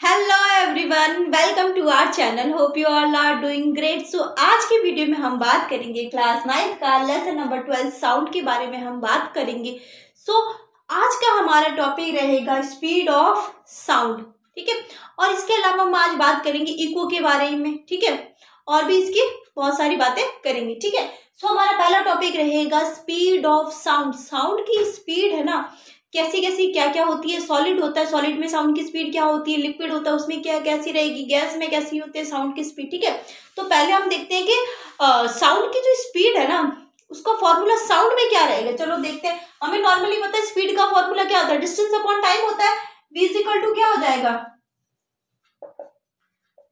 Hello everyone, welcome to our channel. Hope you all are doing great. So आज की video में हम बात करेंगे क्लास 9 का लेसन नंबर 12 साउंड के बारे में हम बात करेंगे। सो आज का हमारा टॉपिक रहेगा स्पीड ऑफ साउंड, ठीक है। और इसके अलावा हम आज बात करेंगे इको के बारे में, ठीक है, और भी इसकी बहुत सारी बातें करेंगे, ठीक है। सो हमारा पहला टॉपिक रहेगा स्पीड ऑफ साउंड। साउंड की स्पीड है ना, कैसी कैसी क्या क्या होती है। सॉलिड होता है, सॉलिड में साउंड की स्पीड क्या होती है। लिक्विड होता है, उसमें क्या कैसी रहेगी। गैस में कैसी होती है साउंड की स्पीड, ठीक है। तो पहले हम देखते हैं कि साउंड की जो स्पीड है ना, उसका फॉर्मूला साउंड में क्या रहेगा। चलो देखते हैं। हमें नॉर्मली पता है स्पीड का फॉर्मूला क्या होता है, डिस्टेंस अपॉन टाइम होता है। v इज इक्वल टू क्या हो जाएगा,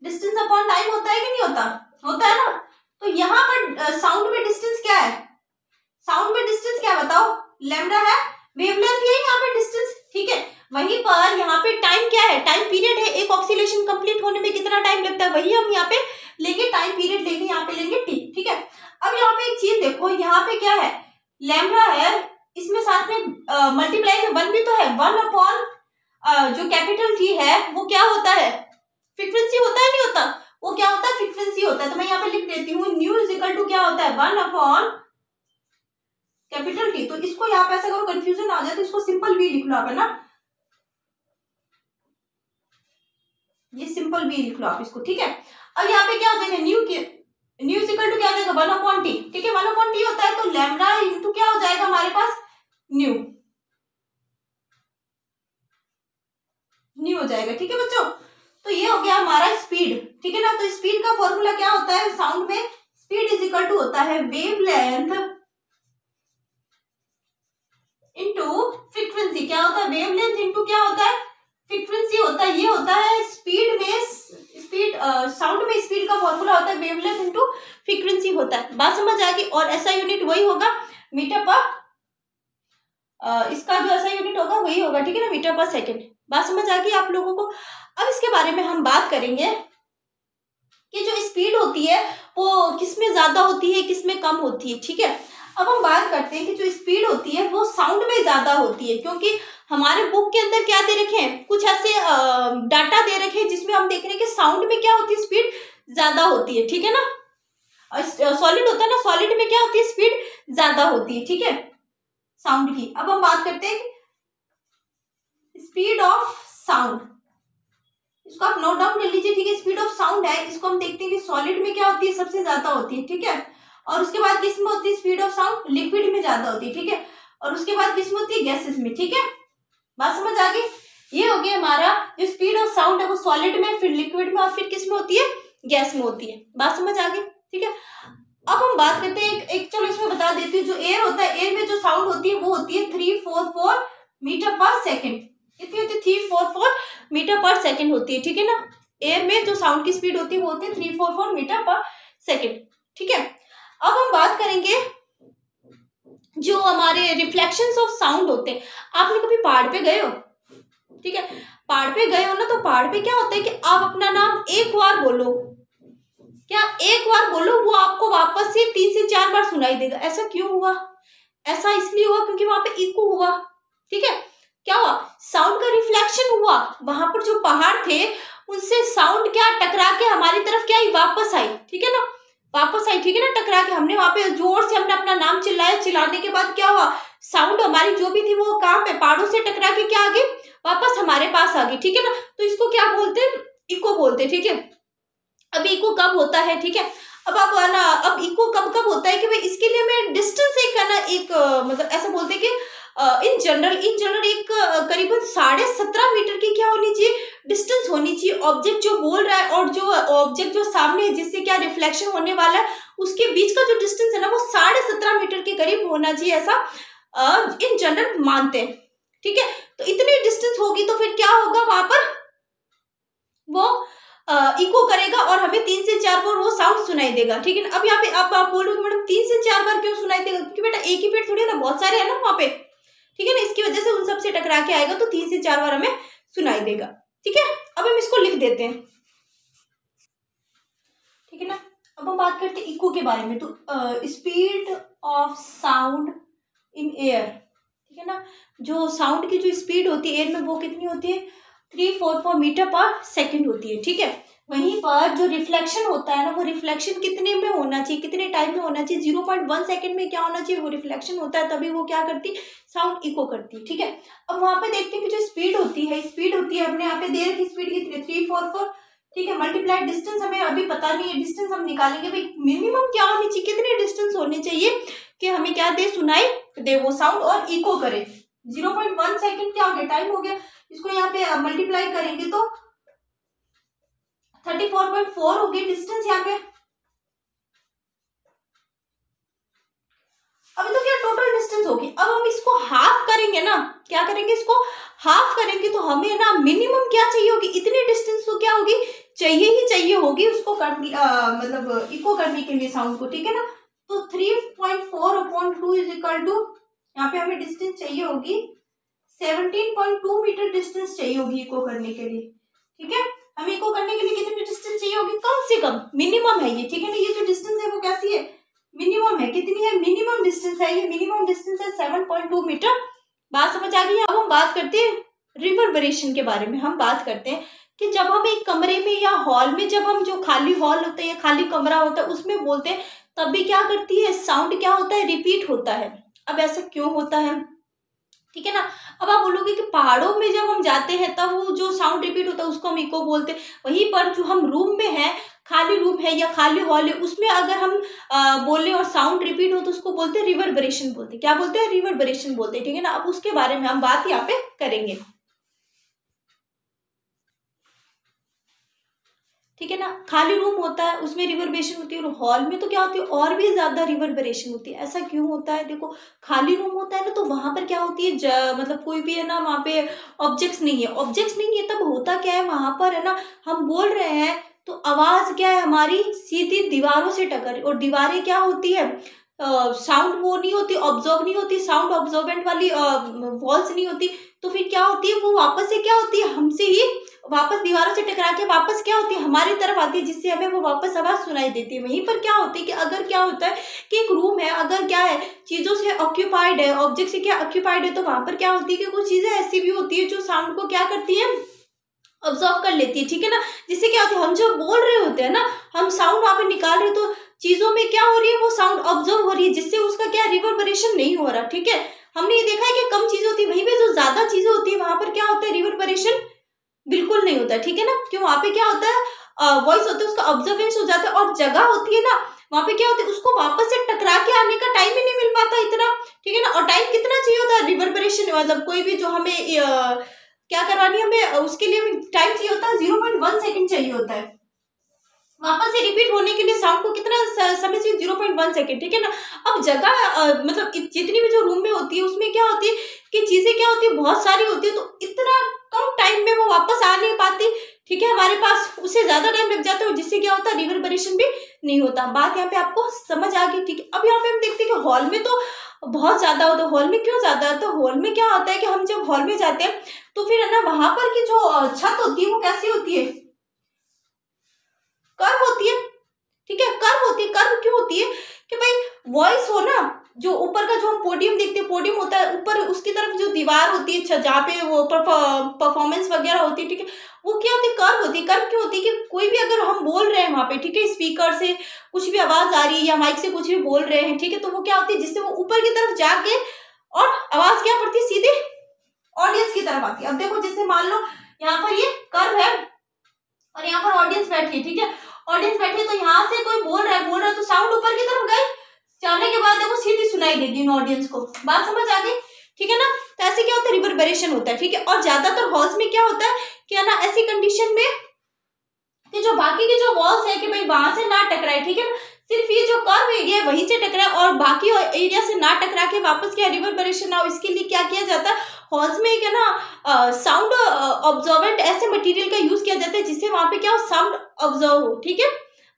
डिस्टेंस अपॉन टाइम होता है कि नहीं होता, होता है ना। तो यहाँ पर साउंड में डिस्टेंस क्या है, साउंड में डिस्टेंस क्या है बताओ, लैम्डा है, वेवलेंथ है यहाँ पे डिस्टेंस, ठीक है। वहीं पर यहाँ पे टाइम क्या है, टाइम पीरियड है। एक ऑक्सीलेशन कंप्लीट होने में कितना टाइम लगता है, वही हम यहाँ पे लेंगे, टाइम पीरियड लेंगे, यहाँ पे लेंगे टी, ठीक है। अब यहाँ पे एक चीज देखो, यहाँ पे क्या है, लैम्डा है, इसमें साथ में मल्टीप्लाई में 1 भी तो है। 1 अपॉन जो कैपिटल टी है वो क्या होता है, फ्रीक्वेंसी होता है, नहीं होता, वो क्या होता है, फ्रीक्वेंसी होता है। तो मैं यहाँ पे लिख देती हूँ न्यू इज इक्वल टू क्या होता है, 1 अपॉन कैपिटल टी। तो इसको यहाँ पे ऐसा करो, कंफ्यूजन आ जाए तो इसको सिंपल वी लिख लो आप, है ना, ये सिंपल वी लिख लो आप इसको, ठीक है। अब यहाँ पे क्या हो जाएगा, न्यू इक्वल टू क्या हो जाएगा, 1 अपॉन टी, ठीक है। 1 अपॉन टी होता है तो लैम्डा इंटू क्या हो जाएगा हमारे पास, न्यू हो जाएगा, ठीक है बच्चों। तो ये हो गया हमारा स्पीड, ठीक है ना। तो स्पीड का फॉर्मूला क्या होता है साउंड में, स्पीड इज इक्वल टू होता है वेवलेंथ इंटू फ्रीक्वेंसी। क्या होता है, वेवलेंथ इंटू क्या होता है, फ्रीक्वेंसी होता है। ये होता है स्पीड में, स्पीड साउंड में स्पीड का फॉर्मूला होता है वेवलेंथ इंटू फ्रीक्वेंसी होता है। बात समझ आ गई। और ऐसा यूनिट वही होगा मीटर पर, इसका जो ऐसा यूनिट होगा वही होगा, ठीक है ना, मीटर पर सेकेंड। बात समझ आ गई आप लोगों को। अब इसके बारे में हम बात करेंगे कि जो स्पीड होती है वो किसमें ज्यादा होती है, किसमें कम होती है, ठीक है। अब हम बात करते हैं कि जो स्पीड होती है वो साउंड में ज्यादा होती है, क्योंकि हमारे बुक के अंदर क्या दे रखे हैं, कुछ ऐसे डाटा दे रखे हैं जिसमें हम देख रहे हैं कि साउंड में क्या होती है, स्पीड ज्यादा होती है, ठीक है ना। सॉलिड होता है ना, सॉलिड में क्या होती है, स्पीड ज्यादा होती है, ठीक है, साउंड की। अब हम बात करते हैं स्पीड ऑफ साउंड, इसको आप नोट डाउन कर लीजिए, ठीक है। स्पीड ऑफ साउंड है, इसको हम देखते हैं कि सॉलिड में क्या होती है, सबसे ज्यादा होती है, ठीक है। और उसके बाद किस में होती है स्पीड ऑफ साउंड, लिक्विड में ज्यादा होती है, ठीक है। और उसके बाद किस में होती है, गैसेस में, ठीक है। बात समझ आ गई। ये हो गया हमारा जो स्पीड ऑफ साउंड है वो सॉलिड में, फिर लिक्विड में, और फिर किस में होती है, गैस में होती है। बात समझ आ गई, ठीक है। अब हम बात करते हैं एक चलो इसमें बता देती हूँ, जो एयर होता है, एयर में जो साउंड होती है वो होती है 344 मीटर पर सेकेंड। कितनी होती है, 344 मीटर पर सेकेंड होती है, ठीक है ना। एयर में जो साउंड की स्पीड होती है वो होती है 344 मीटर पर सेकेंड, ठीक है। अब हम बात करेंगे जो हमारे रिफ्लेक्शंस ऑफ साउंड होते हैं। आपने कभी पहाड़ पे गए हो, ठीक है, पहाड़ पे गए हो ना, तो पहाड़ पे क्या होता है कि आप अपना नाम एक बार बोलो, क्या एक बार बोलो, वो आपको वापस से 3 से 4 बार सुनाई देगा। ऐसा क्यों हुआ, ऐसा इसलिए हुआ क्योंकि वहां पे इको हुआ, ठीक है। क्या हुआ, साउंड का रिफ्लेक्शन हुआ, वहां पर जो पहाड़ थे उनसे साउंड क्या टकरा के हमारी तरफ क्या आई, वापस आई, ठीक है ना, वापस आई, ठीक है ना, टकरा के। हमने वहां पे जोर से हमने अपना नाम चिल्लाया, चिल्लाने के बाद क्या हुआ, साउंड हमारी जो भी थी वो कहाँ पे, पहाड़ों से टकरा के क्या आ गई, वापस हमारे पास आ गई, ठीक है ना। तो इसको क्या बोलते हैं, इको बोलते हैं, ठीक है। अब इको कब होता है, ठीक है। अब आप ना, अब इको कब कब होता है कि भाई इसके लिए हमें डिस्टेंस एक है ना, एक मतलब ऐसा बोलते हैं कि इन जनरल एक करीबन 17.5 मीटर की क्या होनी चाहिए, डिस्टेंस होनी चाहिए। ऑब्जेक्ट जो बोल रहा है और जो ऑब्जेक्ट जो सामने है जिससे क्या रिफ्लेक्शन होने वाला है, उसके बीच का जो डिस्टेंस है ना वो 17.5 मीटर के करीब होना चाहिए, ऐसा इन जनरल मानते हैं, ठीक है। तो इतनी डिस्टेंस होगी तो फिर क्या होगा, वहां पर वो इको करेगा और हमें 3 से 4 बार वो साउंड सुनाई देगा, ठीक है ना। अब यहाँ पे आप बोलोगे मैडम 3 से 4 बार क्यों सुनाई देगा, क्योंकि बेटा एक ही पेड़ थोड़ी है ना, बहुत सारे है ना वहां पे, ठीक है ना, इसकी वजह से उन सब से टकरा के आएगा तो 3 से 4 बार हमें सुनाई देगा, ठीक है। अब हम इसको लिख देते हैं, ठीक है ना। अब हम बात करते हैं इको के बारे में। तो speed of sound in air, ठीक है ना, जो साउंड की जो स्पीड होती है एयर में वो कितनी होती है, 344 मीटर पर सेकंड होती है, ठीक है। वहीं पर जो रिफ्लेक्शन होता है ना, वो रिफ्लेक्शन कितने में होना चाहिए, कितने टाइम में होना चाहिए, 0.1 सेकंड में क्या होना चाहिए, वो रिफ्लेक्शन होता है, तभी वो क्या करती, साउंड इको करती है, ठीक है। अब वहां पे देखते हैं कि जो स्पीड होती है अपने यहाँ पे दे रखी स्पीड कितनी, 344, ठीक है। मल्टीप्लाइड डिस्टेंस हमें अभी पता नहीं है, डिस्टेंस हम निकालेंगे भाई, मिनिमम क्या होनी चाहिए, कितने डिस्टेंस होने चाहिए कि हमें क्या दे, सुनाई दे वो साउंड और इको करे। 0.1 सेकंड क्या हो गया, टाइम हो गया, इसको यहाँ पे मल्टीप्लाई करेंगे तो 34.4 हो गई डिस्टेंस यहाँ पे। अभी तो क्या टोटल डिस्टेंस होगी। अब हम इसको हाफ करेंगे ना, क्या करेंगे, इसको हाफ करेंगे तो हमें ना मिनिमम क्या चाहिए होगी, इतनी डिस्टेंस तो क्या होगी, चाहिए ही चाहिए होगी उसको मतलब इको करने के लिए साउंड को, ठीक है ना। तो 3.4/2 इज इक्वल टू, यहाँ पे हमें डिस्टेंस चाहिए होगी 17.2 मीटर डिस्टेंस चाहिए होगी इको करने के लिए, ठीक है। हमें इको करने के लिए कितनी डिस्टेंस चाहिए होगी, कम से कम, मिनिमम है ये, ठीक है ना। ये जो डिस्टेंस है वो कैसी है, मिनिमम है, कितनी है, मिनिमम डिस्टेंस है, ये मिनिमम डिस्टेंस है 7.2 मीटर। बात समझ आ गई है। अब हम बात करते हैं रिवर्बरेशन के बारे में। हम बात करते हैं कि जब हम एक कमरे में या हॉल में, जब हम जो खाली हॉल होता है या खाली कमरा होता है उसमें बोलते हैं, तब भी क्या करती है, साउंड क्या होता है, रिपीट होता है। अब ऐसा क्यों होता है, ठीक है ना। अब आप बोलोगे कि पहाड़ों में जब हम जाते हैं तब वो जो साउंड रिपीट होता है उसको हम इको बोलते हैं, वहीं पर जो हम रूम में है, खाली रूम है या खाली हॉल है, उसमें अगर हम बोले और साउंड रिपीट हो तो उसको बोलते हैं रिवर्बरेशन बोलते हैं। क्या बोलते हैं, रिवर्बरेशन बोलते हैं, ठीक है ना। अब उसके बारे में हम बात यहाँ पे करेंगे, ठीक है ना। खाली रूम होता है उसमें रिवर्बरेशन होती है, और हॉल में तो क्या होती है, और भी ज्यादा रिवर्बरेशन होती है। ऐसा क्यों होता है, देखो खाली रूम होता है ना तो वहां पर क्या होती है, मतलब कोई भी है ना वहां पे ऑब्जेक्ट्स नहीं है, ऑब्जेक्ट्स नहीं है, तब होता क्या है वहां पर, है ना, हम बोल रहे हैं तो आवाज क्या है हमारी, सीधी दीवारों से टकराई, और दीवारें क्या होती है, साउंड वो नहीं होती, ऑब्जॉर्व नहीं होती, साउंड ऑब्जॉर्वेंट वाली वॉल्स नहीं होती, तो फिर क्या होती है, वो वापस से क्या होती है, हमसे ही वापस दीवारों से टकरा के वापस क्या होती है, हमारी तरफ आती है, जिससे हमें वो वापस आवाज सुनाई देती है। वहीं पर क्या होती है कि अगर क्या होता है कि एक रूम है, अगर क्या है, चीजों से ऑक्यूपाइड है, ऑब्जेक्ट से क्या ऑक्यूपाइड है, तो वहां पर क्या होती है कि कुछ चीजें ऐसी भी होती है जो साउंड को क्या करती है, ऑब्जॉर्व कर लेती है, ठीक है ना। जिससे क्या होता है, हम जो बोल रहे होते हैं ना, हम साउंड वहां पे निकाल रहे, तो चीजों में क्या हो रही है, वो साउंड ऑब्जॉर्व हो रही है, जिससे उसका क्या रिवर्बरेशन नहीं हो रहा, ठीक है। हमने ये देखा है कि कम चीजें होती है, वहीं पे जो ज्यादा चीजें होती है वहां पर क्या होता है, रिवर्बरेशन बिल्कुल नहीं होता, ठीक है ना। क्यों, वहां पे क्या होता है, वॉइस होता है उसका ऑब्जर्वेंस हो जाता है, और जगह होती है ना वहां पे क्या होता है, उसको वापस से टकरा के आने का टाइम ही नहीं मिल पाता इतना, ठीक है ना। और टाइम कितना चाहिए होता है, रिवर्बरेशन मतलब कोई भी जो हमें क्या करवानी है हमें, उसके लिए टाइम चाहिए होता है 0.1 सेकंड चाहिए होता है, वापस से रिपीट होने के लिए साउंड को कितना समय चाहिए, 0.1 सेकंड, ठीक है ना। अब जगह मतलब जितनी भी जो रूम में होती है उसमें क्या होती है कि चीजें क्या होती है, बहुत सारी होती है, तो इतना कम टाइम में वो वापस आ नहीं पाती, ठीक है, हमारे पास उससे ज्यादा टाइम लग जाता है, जिससे क्या होता है, रिवर्बरेशन भी नहीं होता। बात यहाँ पे आपको समझ आ गई, ठीक है। अब यहाँ पे हम देखते हैं कि हॉल में तो बहुत ज्यादा होता है। हॉल में क्यों ज्यादा होता है, हॉल में क्या होता है कि हम जब हॉल में जाते हैं तो फिर है ना वहां पर की जो छत होती है वो कैसी होती है, कर्व होती है, ठीक है, कर्व होती है। कर्व क्यों होती है कि भाई वॉइस हो ना, जो ऊपर का जो हम पोडियम देखते हैं, पोडियम होता है ऊपर, उसकी तरफ जो दीवार होती है जहाँ पे वो परफॉर्मेंस वगैरह होती है, ठीक है, वो क्या होती है, कर्व होती है। कर्व क्यों होती है कि कोई भी अगर हम बोल रहे हैं वहां पे, ठीक है, स्पीकर से कुछ भी आवाज आ रही है या माइक से कुछ भी बोल रहे हैं, ठीक है, तो वो क्या होती है, जिससे वो ऊपर की तरफ जाके और आवाज क्या पड़ती है, सीधे ऑडियंस की तरफ आती है। अब देखो जैसे मान लो यहाँ पर ये कर्व है और यहाँ पर ऑडियंस बैठी है, ठीक है, ऑडियंस बैठी है, तो यहाँ से कोई बोल रहा है तो साउंड ऊपर की तरफ गई, जाने के बाद देखो सीधी सुनाई देगी ऑडियंस को। बात समझ आ गई, ठीक है ना। तो ऐसे क्या होता है, रिवर्बरेशन होता है, ठीक है। और ज्यादातर हॉल्स में क्या होता है कि ना ऐसी कंडीशन में कि जो बाकी के जो वॉल्स है कि भाई वहां से ना टकराए, ठीक है ना, सिर्फ ये जो कर्व एरिया है वहीं से टकराए और बाकी एरिया से ना टकरा के वापस क्या रिवर्बरेशन ना हो, इसके लिए क्या किया जाता है, हॉल्स में क्या ना साउंड ऑब्जॉर्वेंट ऐसे मटेरियल का यूज किया जाता है जिससे वहां पे क्या हो, साउंड ऑब्जर्व हो, ठीक है।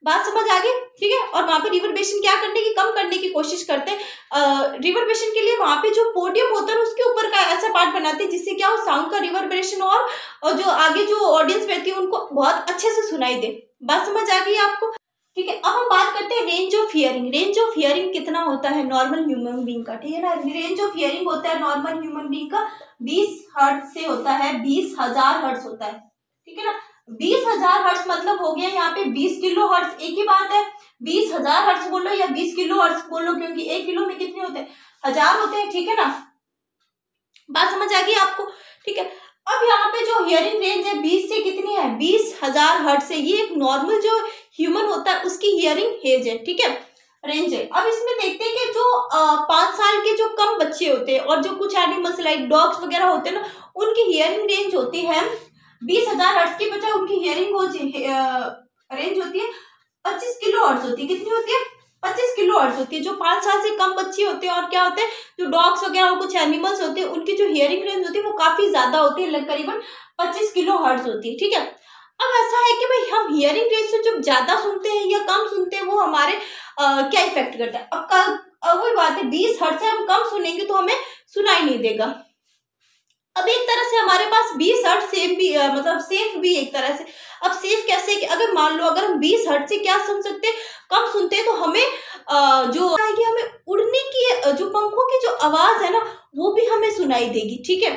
बात समझ आ गई, ठीक है। और वहां पे रिवर्बरेशन क्या करने की, कम करने की कोशिश करते हैं। रिवर्बरेशन के लिए वहां पे जो पोडियम होता है उसके ऊपर का ऐसा पार्ट बनाते हैं जिससे क्या हो, साउंड का रिवर्बरेशन और जो आगे जो ऑडियंस बैठी है उनको बहुत अच्छे से सुनाई दे। बात समझ आ गई आपको। ठीक है। अब हम बात करते हैं range of hearing. Range of hearing कितना होता है नॉर्मल ह्यूमन बीइंग का, ठीक है ना। रेंज ऑफ हियरिंग होता है नॉर्मल ह्यूमन बीइंग का 20 हर्ट्ज से होता है 20,000 हर्ट्ज होता है, ठीक है ना। 20,000 हर्ट्ज मतलब हो गया यहाँ पे 20 किलो हर्ट्ज, एक ही बात है। 20,000 हर्ट्ज बोलो या 20 किलो हर्ट्ज बोलो, क्योंकि 1 किलो में कितने होते हैं, 1000 होते हैं, ठीक है ना। बात समझ आ गई आपको, ठीक है। अब यहाँ पे जो हियरिंग रेंज है 20 से कितनी है, 20,000 हर्ट्ज से। ये एक नॉर्मल जो ह्यूमन होता है उसकी हियरिंग एज है, ठीक है, रेंज है। अब इसमें देखते हैं कि जो 5 साल के जो कम बच्चे होते हैं और जो कुछ एनिमल्स लाइक डॉग्स वगैरह होते हैं ना, उनकी हियरिंग रेंज होती है 20,000 हर्ट्ज की बजाय उनकी हियरिंग रेंज होती है 25 किलो हर्ट्ज होती है। कितनी होती है, 25 किलो हर्ट्ज होती है। जो 5 साल से कम बच्चे होते हैं और क्या होते हैं, जो डॉग्स वगैरह और कुछ एनिमल्स होते हैं, उनकी जो हियरिंग रेंज होती है वो काफी ज्यादा होती है, करीबन 25 किलो हर्ट्ज होती है, ठीक है। अब ऐसा है कि भाई हम हियरिंग रेंज से जब ज्यादा सुनते हैं या कम सुनते हैं, वो हमारे क्या इफेक्ट करता है। अब वही बात है, 20 हर्ट्ज से हम कम सुनेंगे तो हमें सुनाई नहीं देगा। अब एक तरह से हमारे पास 20 हर्ट्ज सेफ भी मतलब सेफ भी एक तरह से। अब सेफ कैसे, कि अगर मान लो अगर हम 20 हर्ट्ज से क्या सुन सकते हैं, कम सुनते हैं, तो हमें जो है कि हमें उड़ने की जो पंखों की जो आवाज है ना, वो भी हमें सुनाई देगी, ठीक है,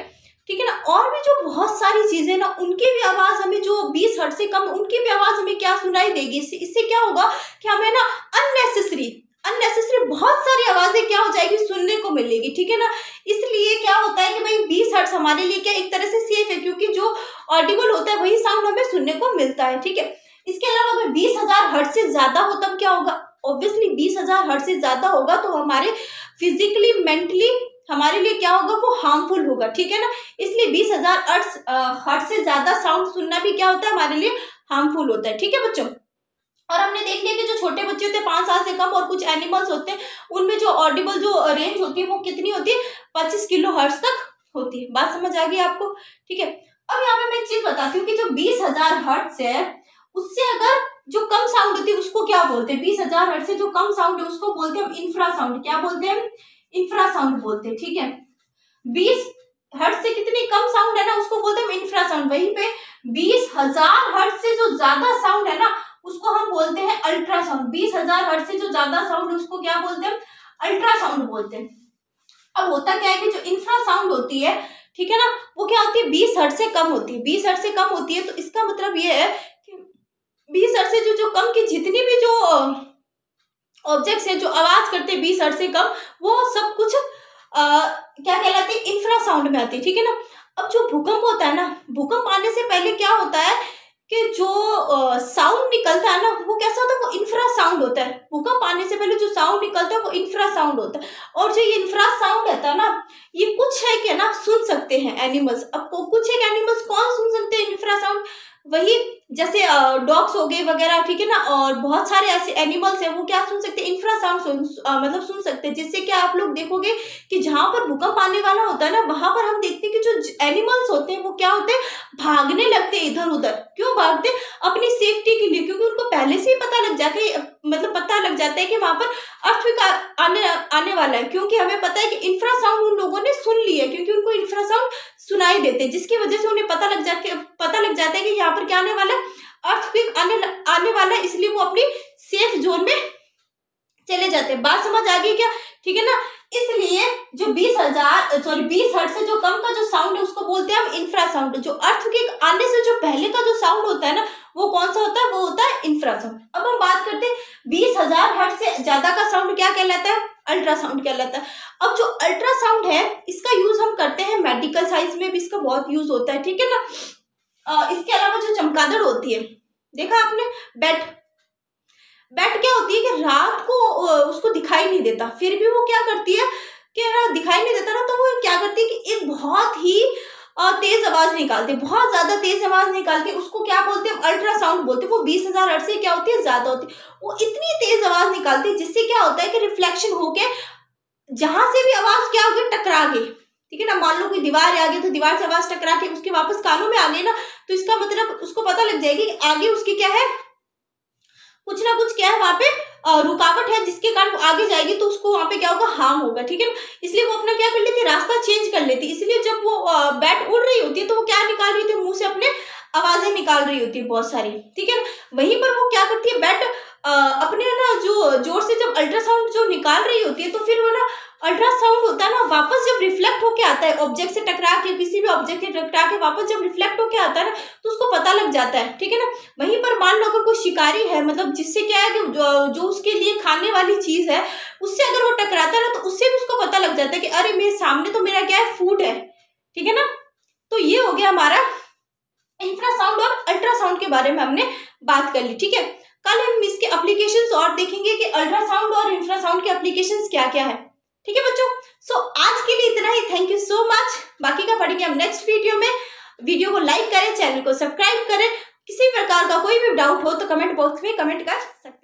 ठीक है ना। और भी जो बहुत सारी चीजें ना, उनकी भी आवाज हमें, जो 20 हर्ट्ज से कम, उनकी भी आवाज हमें क्या सुनाई देगी। इससे क्या होगा कि हमें ना अननेसेसरी बहुत सारी आवाजें क्या हो जाएगी, सुनने को मिलेगी, ठीक है ना। इसलिए क्या होता है कि भाई 20 हर्ट्ज हमारे लिए क्या एक तरह से सेफ है, क्योंकि जो ऑडिबल होता है वही साउंड हमें सुनने को मिलता है, ठीक है। इसके अलावा अगर 20,000 हर्ट्ज से ज्यादा हो तब क्या होगा, ऑब्वियसली 20,000 हर्ट्ज से ज्यादा होगा तो हमारे फिजिकली मेंटली हमारे लिए क्या होगा, वो हार्मफुल होगा, ठीक है ना। इसलिए 20,000 हर्ट्ज से ज्यादा साउंड सुनना भी क्या होता है, हमारे लिए हार्मफुल होता है, ठीक है बच्चों। और हमने देख लिया कि जो छोटे बच्चे होते हैं 5 साल से कम और कुछ एनिमल्स होते हैं, उनमें जो ऑडिबल जो रेंज होती है वो कितनी होती है, 25 किलो हर्ट्ज तक होती है। बात समझ आ गई आपको, ठीक है। अब यहाँ पे मैं एक चीज बताती हूँ कि जो 20,000 हर्ट्ज है, उससे अगर जो कम साउंड होती है उसको क्या बोलते हैं, 20,000 हर्ट्ज से जो कम साउंड है उसको बोलते हैं हम इंफ्रासाउंड। क्या बोलते हैं, इंफ्रासाउंड बोलते हैं, ठीक है। 20 हर्ट्ज से कितनी कम साउंड है ना, उसको बोलते हैं इंफ्रासाउंड। वहीं पे 20,000 हर्ट्ज से जो ज्यादा साउंड है ना, उसको हम बोलते हैं अल्ट्रासाउंड। 20,000 हर्ट्ज से जो ज्यादा साउंड है उसको क्या बोलते हैं, अल्ट्रासाउंड बोलते हैं। अब होता क्या है कि जो इंफ्रासाउंड होती है, ठीक है ना, वो क्या होती है, 20 हर्ट्ज से कम होती है। 20 हर्ट्ज से कम होती है तो इसका मतलब ये है कि 20 हर्ट्ज से जो कम की जितनी भी जो ऑब्जेक्ट्स है जो आवाज करते हैं 20 हर्ट्ज से कम, वो सब कुछ क्या कहलाते हैं, इंफ्रासाउंड में आती है, ठीक है ना। अब जो भूकंप होता है ना, भूकंप आने से पहले क्या होता है कि जो साउंड निकलता है ना, वो कैसा होता है, वो इंफ्रासाउंड होता है। भूकंप आने से पहले जो साउंड निकलता है वो इंफ्रासाउंड होता है। और जो ये इंफ्रासाउंड रहता है ना, ये कुछ है कि ना सुन सकते हैं एनिमल्स। अब कुछ है एनिमल्स कौन सुन सकते हैं इंफ्रासाउंड, वही जैसे डॉग्स हो गए वगैरह, ठीक है ना। और बहुत सारे ऐसे एनिमल्स हैं वो क्या सुन सकते हैं, इंफ्रासाउंड मतलब सुन सकते हैं। जिससे क्या आप लोग देखोगे कि जहां पर भूकंप आने वाला होता है ना, वहां पर हम देखते हैं कि जो एनिमल्स होते हैं वो क्या होते हैं, भागने लगते हैं इधर उधर। क्यों भागते, अपनी सेफ्टी के लिए, क्योंकि उनको पहले से ही पता लग जाता है, मतलब पता लग जाता है कि वहां पर अर्थक्वेक आने वाला है। क्योंकि हमें पता है कि इंफ्रासाउंड उन लोगों ने सुन लिया है, क्योंकि उनको इंफ्रासाउंड सुनाई देते हैं, जिसकी वजह से उन्हें पता लग जाता है कि यहाँ पर क्या आने वाला है, अर्थक्वेक आने वाला है। इसलिए वो अपनी सेफ जोन में चले जाते हैं। बात समझ आ गई क्या, ठीक है ना। इसलिए जो 20 हर्ट्ज से जो कम का जो साउंड है उसको बोलते हैं हम इंफ्रासाउंड। जो अर्थक्वेक आने से जो पहले का जो साउंड होता है ना, वो कौन सा होता है, वो होता है इंफ्रासाउंड। अब हम बात करते हैं 20,000 हर्ट्ज से ज्यादा का साउंड क्या कहलाता है, अल्ट्रासाउंड कहलाता है। अब जो अल्ट्रासाउंड है इसका यूज हम करते हैं मेडिकल साइंस में भी, इसका बहुत यूज होता है, ठीक है ना। इसके अलावा जो चमगादड़ होती है, देखा आपने, बैट क्या होती है कि रात को उसको दिखाई नहीं देता, फिर भी वो क्या करती है कि दिखाई नहीं देता ना, तो वो क्या करती है कि एक बहुत ही तेज आवाज निकालती है, बहुत ज्यादा तेज आवाज निकालती है। उसको क्या बोलते हैं, अल्ट्रासाउंड बोलते हैं। वो 20,000 हर्ट्ज से क्या होती है, ज्यादा होती है। वो इतनी तेज आवाज निकालती है जिससे क्या होता है कि रिफ्लेक्शन होके जहां से भी आवाज क्या होगी, टकरा गई, ठीक है ना। मान लो कोई दीवार आ गई तो दीवार से आवाज टकरा के उसके वापस कानों में आ गई ना, तो इसका मतलब उसको पता लग जाएगी कि आगे उसकी क्या है, कुछ ना कुछ क्या है वहां पे रुकावट है, जिसके कारण वो आगे जाएगी तो उसको वहां पे क्या होगा, हार्म होगा, ठीक है ना। इसलिए वो अपना क्या कर लेती है, रास्ता चेंज कर लेती है। इसलिए जब वो बैट उड़ रही होती है तो वो क्या निकाल रही होती है, मुंह से अपने आवाजें निकाल रही होती है बहुत सारी, ठीक है ना। वहीं पर वो क्या करती है, बैट अपने ना जो जोर से जब अल्ट्रासाउंड जो निकाल रही होती है, तो फिर वो ना अल्ट्रासाउंड होता है ना, वापस जब रिफ्लेक्ट होके आता है ऑब्जेक्ट से टकरा के, किसी भी ऑब्जेक्ट से टकरा के वापस जब रिफ्लेक्ट होके आता है ना, तो उसको पता लग जाता है, ठीक है ना। वहीं पर मान लो अगर कोई शिकारी है, मतलब जिससे क्या है कि जो उसके लिए खाने वाली चीज है, उससे अगर वो टकराता है ना, तो उससे भी उसको पता लग जाता है कि अरे मेरे सामने तो मेरा क्या है, फूड है, ठीक है ना। तो ये हो गया हमारा इंफ्रासाउंड और अल्ट्रासाउंड के बारे में हमने बात कर ली, ठीक है। कल हम इसके एप्लीकेशंस और देखेंगे कि अल्ट्रासाउंड और इंफ्रासाउंड के एप्लीकेशंस क्या क्या है, ठीक है बच्चों। सो आज के लिए इतना ही, थैंक यू सो मच। बाकी का पढ़ेंगे हम नेक्स्ट वीडियो में। वीडियो को लाइक करें, चैनल को सब्सक्राइब करें। किसी प्रकार का कोई भी डाउट हो तो कमेंट बॉक्स में कमेंट कर सकते हैं।